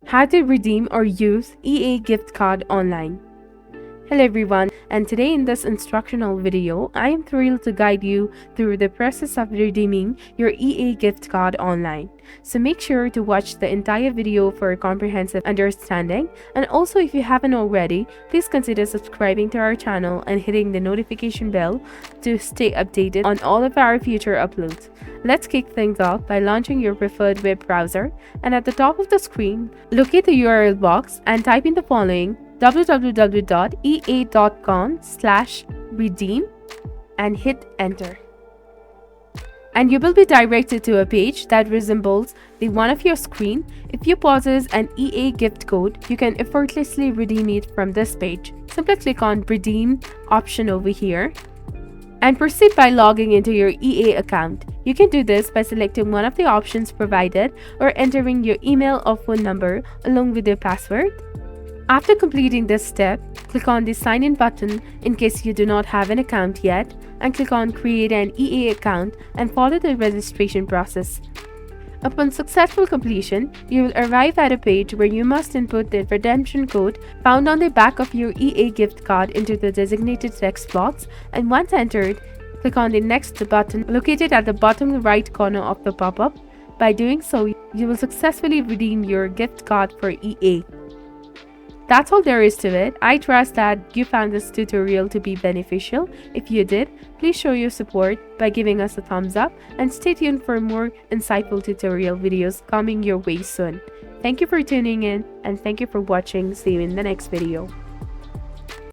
How to redeem or use EA gift card online. Hello everyone, and today in this instructional video, I am thrilled to guide you through the process of redeeming your EA gift card online. So make sure to watch the entire video for a comprehensive understanding, and also if you haven't already, please consider subscribing to our channel and hitting the notification bell to stay updated on all of our future uploads. Let's kick things off by launching your preferred web browser, and at the top of the screen, locate the URL box and type in the following: www.ea.com/redeem and hit enter. And you will be directed to a page that resembles the one of your screen. If you possess an EA gift code, you can effortlessly redeem it from this page. Simply click on redeem option over here and proceed by logging into your EA account. You can do this by selecting one of the options provided or entering your email or phone number along with your password. After completing this step, click on the sign in button in case you do not have an account yet, and click on create an EA account and follow the registration process. Upon successful completion, you will arrive at a page where you must input the redemption code found on the back of your EA gift card into the designated text box, and once entered, click on the next button located at the bottom right corner of the pop-up. By doing so, you will successfully redeem your gift card for EA. That's all there is to it. I trust that you found this tutorial to be beneficial. If you did, please show your support by giving us a thumbs up, and stay tuned for more insightful tutorial videos coming your way soon. Thank you for tuning in, and thank you for watching. See you in the next video.